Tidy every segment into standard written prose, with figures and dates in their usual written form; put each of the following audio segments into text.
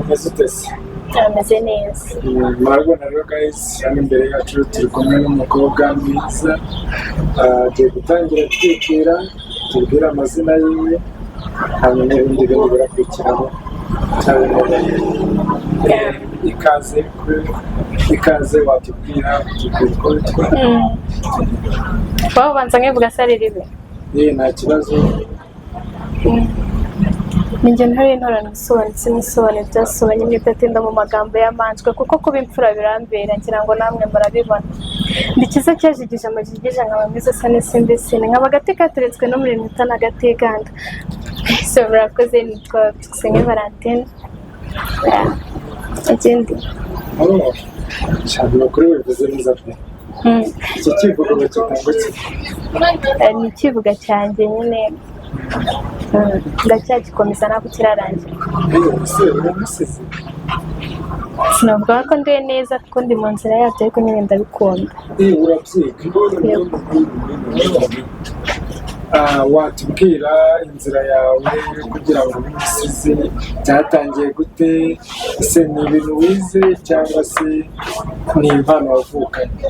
umeze utese? Ameze neza. Murabona rero guys, hano imbere yacu turi kumwe n'umukobwa mwiza agiye gutangira twibwira, tubwire amazina yiwe hanyuma n'ibindi bintu birakurikiraho. Ikaze watubwira uko witwa? Banza nkivuga se ari ribe? Nta kibazo. Ninjye ntari ntorana ibisobanuro byasobanye n'ibidatinda mu magambo y'amanjwe kuko kuba imfura birambera ngira ngo namwe murabibona. Ndikiza cyajigije amajigije nkaba mwiza sa n'isimbisine nkaba agati kateretswe no muri Mita na Gateganda. So murakoze, nitwa Tuyisenge Valentine. Ikindi cyane kuri bivuze neza pe. Iki kivugo cyitangutse ni ikivuga cyanjye nyine, ndacyagikomeza ntabwo kirarangira. Sinavuga ko nduye neza kuko ndi mu nzira yabyo, ariko nyine ndabikunda. Watubwira inzira yawe kugira ngo umusizi byatangiye gute? Ese ni ibintu wize cyangwa se ni impano wavukanye?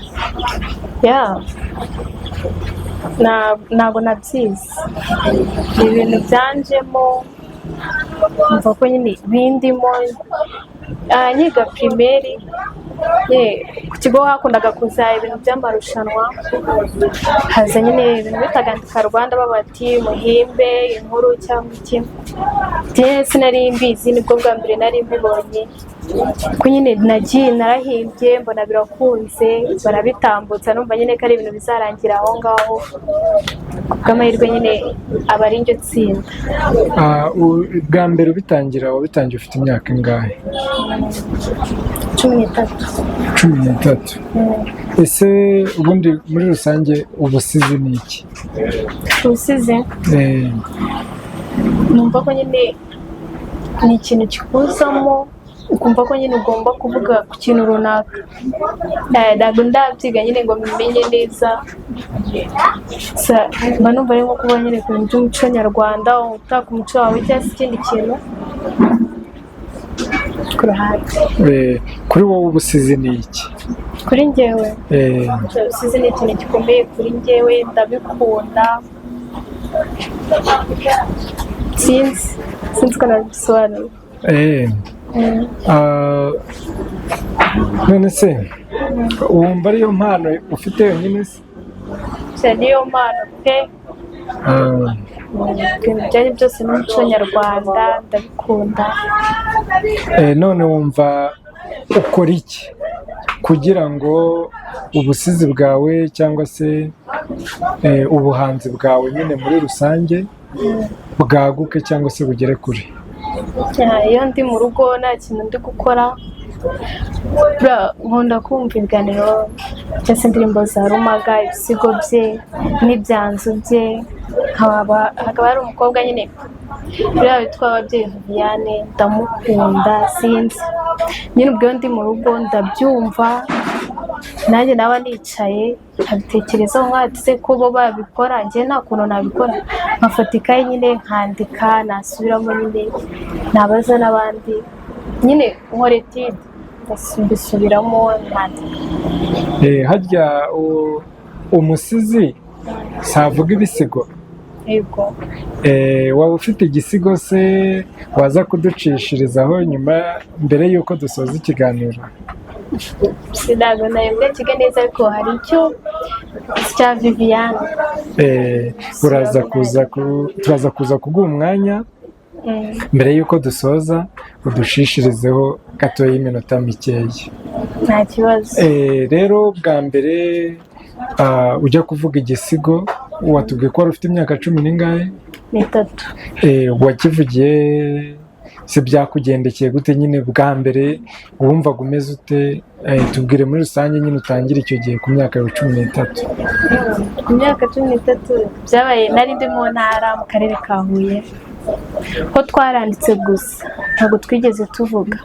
Ntabwo nabyize, ni ibintu byanjemo, mva ko nyine bindimo. Nyiga primaire ku kigo hakundaga kuza ibintu by'amarushanwa, haza nyine ibintu bitaga Rwanda babati muhimbe inkuru cyangwa iki. Sinari mbizi, nibwo bwa mbere nari mbibonye ko nyine nagiye narahimbye mbona birakunze, barabitambutsa, numva nyine ko ari ibintu bizarangira aho ngaho. Bw'amahirwe nyine aba ari njye tsinda. Bwa mbere ubitangira wabitangiye ufite imyaka ingahe? 13. Ese ubundi muri rusange ubusizi ni iki? Ubusizi numva ko nyine ni ikintu kikuzamo, ukumva ko nyine ugomba kuvuga ku kintu runaka. Ntabwo ndabyiga nyine ngo mbimenye neza, mba numva ari nko kuba nyine ku bintu by'umuco nyarwanda, utaka umuco wawe cyangwa se ikindi kintu ku ruhande. Kuri wowe ubusizi ni iki? Kuri njyewe ubusizi ni ikintu gikomeye kuri njyewe, ndabikunda. Sinzi ko nabisobanura. None se wumva ariyo mpano ufite yonyine se? Niyo mpano pe. Ibintu byanjye byose n'umuco nyarwanda ndabikunda. None wumva ukora iki kugira ngo ubusizi bwawe cyangwa se ubuhanzi bwawe nyine muri rusange bwaguke cyangwa se bugere kure? Iyo ndi mu rugo nta kintu ndi gukora, nkunda kumva ibiganiro cyangwa se indirimbo za Rumaga, ibisigo bye n'ibyanzu bye. Hakaba hari umukobwa nyine buriya witwa Ababyeyi Viviane, ndamukunda. Sinzi nyine ubwo iyo ndi mu rugo ndabyumva, nanjye naba nicaye nkabitekerezaho nkatse ko bo babikora, njye nta kuntu nabikora. Nkafata ikayi nyine nkandika, nasubiramo nyine nabaza n'abandi, nyine nkora etide mbisubiramo nkandika. Harya umusizi savuga ibisigo? Yego. Waba ufite igisigo se waza kuducishirizaho nyuma mbere y'uko dusoza ikiganiro? Ntabwo nayibwe kiga neza, ariko hari icyo cya Viviane. Turaza kuza kuguha umwanya mbere y'uko dusoza, udushishirizeho gatoya y'iminota mikeya. Nta kibazo. Rero bwa mbere ujya kuvuga igisigo watubwiye ko wari ufite imyaka 10 n'itatu. Wakivugiye se byakugendekeye gute nyine bwa mbere? Wumvaga umeze ute? Tubwire muri rusange nyine utangire icyo gihe ku myaka ya 13. Ku myaka 13 byabaye nari ndi mu ntara mu karere ka Huye, ko twaranditse gusa ntabwo twigeze tuvuga.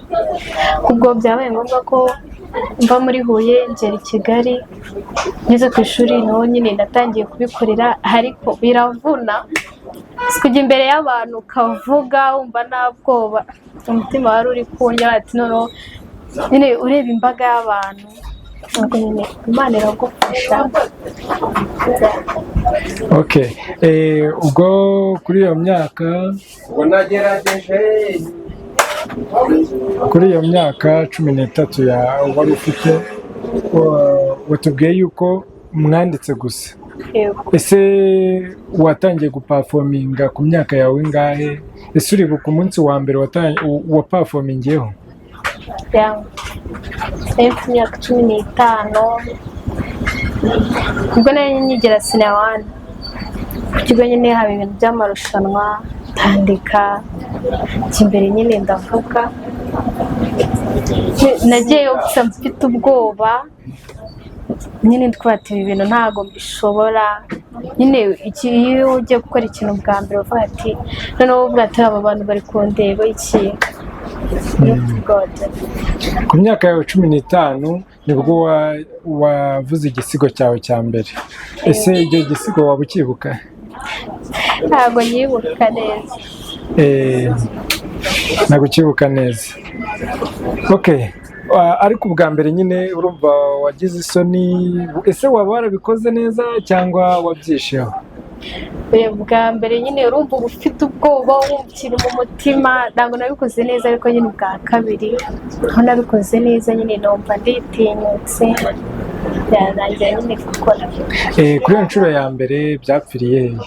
Ubwo byabaye ngombwa ko mva muri Huye ngera i Kigali, ngeze ku ishuri naho nyine natangiye kubikorera, ariko biravuna kujya imbere y'abantu ukavuga wumva nta bwoba, umutima wari uri kundya ati noneho nyine ureba imbaga y'abantu ntabwo nyine Imana iragufasha. Okay. Ubwo kuri iyo myaka cumi n'itatu wari ufite, watubwiye yuko mwanditse gusa. Ese watangiye gupafominga ku myaka yawe ingahe? Ese uribuka umunsi wa mbere wapafomingiyeho? Imyaka 15 ubwo nari nyigira sinewani ku kigo nyine haba ibintu by'amarushanwa ndandika imbere nyine ndavuga, nagiyeyo gusa mfite ubwoba nyine twatira ibintu ntago mbishobora nyine. Iyo ugiye gukora ikintu bwa mbere uvuga ati noneho uvuga ati aba bantu bari kundeba iki. Ku myaka yawe 15 nibwo wavuze igisigo cyawe cya mbere. Ese icyo gisigo waba ukibuka? Ntabwo nyibuka neza. Ntabwo ukibuka neza. Okay. Ariko ubwa mbere nyine urumva wagize isoni. Ese waba warabikoze neza cyangwa wabyisheho? Bwa mbere nyine urumva ufite ubwoba wumvira mu mutima. Ntabwo nabikoze neza, ariko nyine ubwa kabiri aho nabikoze neza nyine numva nditinyutse byarangira nyine gukora. Kuri iyo nshuro ya mbere byapfiriye hehe?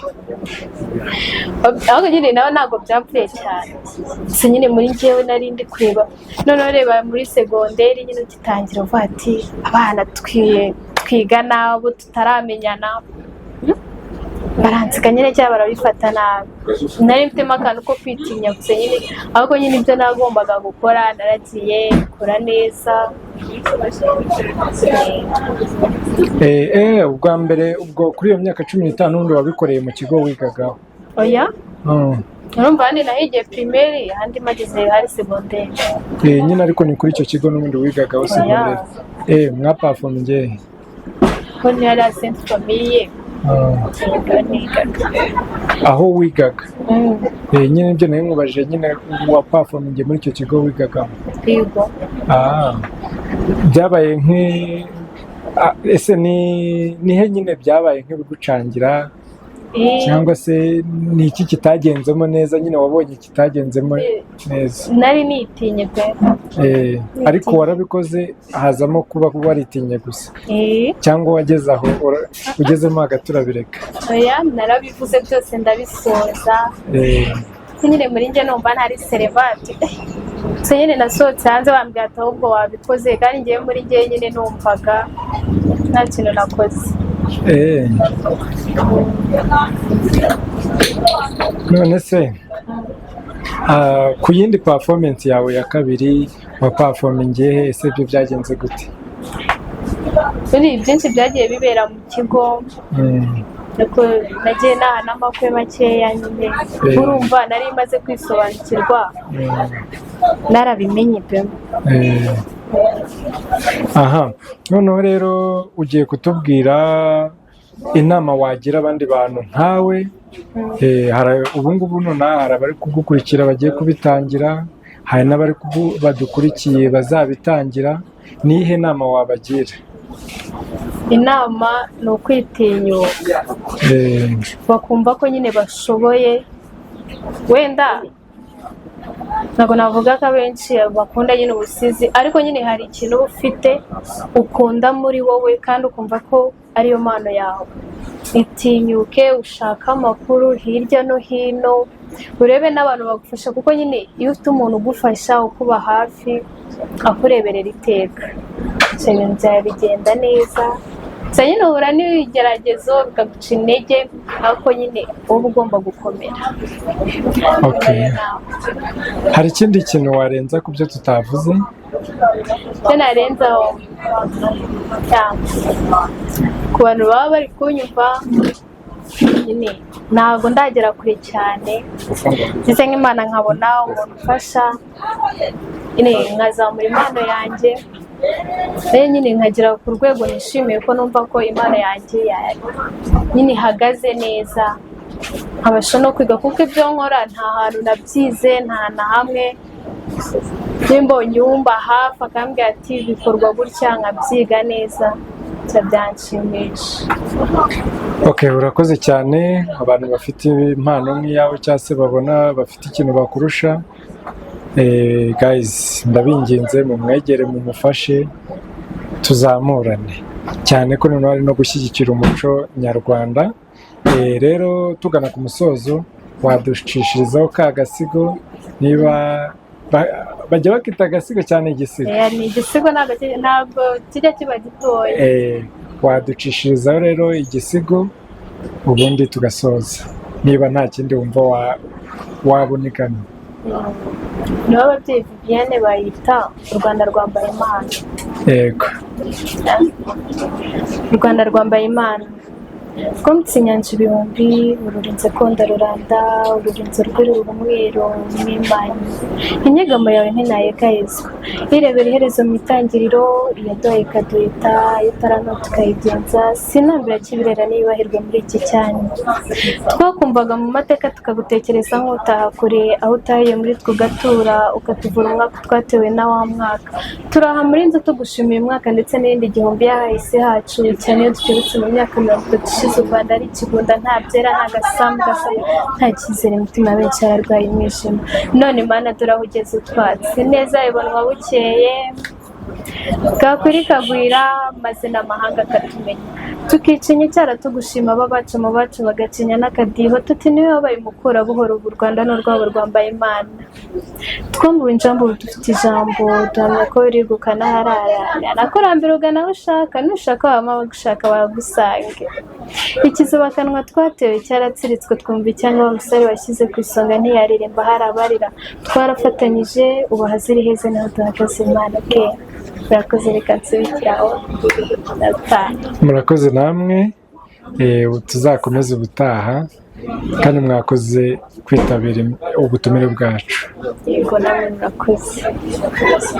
Ahubwo nyine nawe ntabwo byapfuye cyane, gusa nyine muri njyewe nari ndi kureba. Noneho reba muri segonderi nyine ugitangira uvuga ati abana twiga nabo tutaramenyana baransiga nyine cyangwa barabifata nabi. Nari mfitemo akantu ko kwitinya gusa nyine, ahubwo nyine ibyo nagombaga gukora naragiye gukora neza. Ubwa mbere ubwo kuri iyo myaka 15 n'undi wabikoreye mu kigo wigagaho? Oya. Urumva handi nahigiye primaire, handi mageze hari segonderi. Nyine ariko ni kuri icyo kigo n'ubundi wigagaho segonderi. Mwapafomingiye ko ni ari Sainte Famille. Aho wigaga? Nyine ibyo nawe mwubajije nyine wapafomingiye muri icyo kigo wigagamo? Yego. Byabaye ese nihe nyine byabaye nk'ibigucangira cyangwa se ni iki kitagenzemo neza nyine wabonye kitagenzemo neza? Nari nitinye pe. Ariko warabikoze hazamo kuba waritinye gusa cyangwa wageze aho ugezemo hagati urabireka? Oya, narabivuze byose ndabisoza. Nyine muri njye numva ntari serevati. So nyine nasohotse hanze bambwira ati ahubwo wabikoze, kandi ngiye muri njye nyine numvaga nta kintu nakoze. None se ku yindi performance yawe ya kabiri wapafomingiye he? Ese byo byagenze gute? Muri byinshi byagiye bibera mu kigo, ariko nagiye naha n'amakwe makeya nyine. Urumva nari maze kwisobanukirwa narabimenye pe. Aha, noneho rero ugiye kutubwira inama wagira abandi bantu nkawe. Ubu ngubu nonaha hari abari kugukurikira bagiye kubitangira, hari n'abari badukurikiye bazabitangira. Nihe nama wabagira? Inama ni ukwitinyuka, bakumva ko nyine bashoboye. Wenda ntabwo navuga ko abenshi bakunda nyine ubusizi, ariko nyine hari ikintu ufite ukunda muri wowe kandi ukumva ko ariyo mpano yawe. Itinyuke, ushaka amakuru hirya no hino, urebe n'abantu bagufasha, kuko nyine iyo ufite umuntu ugufasha ukuba hafi akureberera iteka, ibintu byawe bigenda neza. Gusa nyine uhura n'ibigeragezo bikaguca intege, ariko nyine uba ugomba gukomera. Hari ikindi kintu warenza ku byo tutavuze? Icyo narenzaho ku bantu baba bari kunyumva, nyine ntabwo ndagera kure cyane, ndetse nk'Imana nkabona umuntu ufasha nyine nkazamura impano yanjye, rero nyine nkagera ku rwego nishimiye ko numva ko impano yanjye nyine ihagaze neza, nkabasha no kwiga kuko ibyo nkora nta hantu nabyize nta na hamwe mbonye uwumba hafi akambwira ati bikorwa gutya nkabyiga neza byanshimisha. Urakoze cyane. Abantu bafite impano nk'iyawe cyangwa se babona bafite ikintu bakurusha, guys ndabinginze mumwegere mumufashe tuzamurane, cyane ko noneho ari no gushyigikira umuco nyarwanda. Rero tugana ku musozo waducishirizaho ka gasigo, niba bajya bakita agasigo cyane igisigo? Ni igisigo ntabwo kijya kiba gitoya. Waducishirizaho rero igisigo ubundi tugasoza, niba nta kindi wumva wabonekana. nibo ababyeyi Viviane bayita u Rwanda rwambaye imana. Yego, u Rwanda rwambaye imana twambutse inyanja ibihumbi, ururinze ko ndaruranda, ururinze rw'uru rumweru n'imana, inyegamo yawe ntinayegayezwa, irebera iherezo mu itangiriro, iyaduhaye ikaduhita, itaranota tukayigenza, sinambira kibirera niyubahirwe muri iki cyanya. Twakumvaga mu mateka tukagutekereza nk'utaha kure, aho utahiye muri twe ugatura, ukatuvura umwaka twatewe na wa mwaka. Turaha muri nzu tugushimiye umwaka ndetse n'ibindi igihumbi yahahise hacu, cyane iyo tukibutse mu myaka 30 ishize u Rwanda ari ikigunda, nta byera nta gasambu gasa, nta cyizere, imitima benshi yararwaye umwijima. None Mana dore aho ugeze utwatsi, neza ibonwa bukeye, bwakwira ikagwira, maze n'amahanga akatumenya, tukicinya icyara tugushima, ababacu mu bacu bagacinya n'akadiho, tuti niwe wabaye umukura buhoro, u Rwanda n'urwabo rwambaye imana. Twumva injambo dufite ijambo, duhamya ko wirigukana hararana, nakurambira ugana aho ushaka, nushaka wama bagushaka bagusange. Ikizubakanwa twatewe cyaratsiritswe, twumva icyanga wa musare washyize ku isonga ntiyaririmba hari abarira, twarafatanyije ubu haziri heza niho duhagaze Imana bwe. Murakoze, reka nsubikiraho ndataha. Murakoze namwe, tuzakomeza ubutaha, kandi mwakoze kwitabira ubutumire bwacu. Yego namwe murakoze.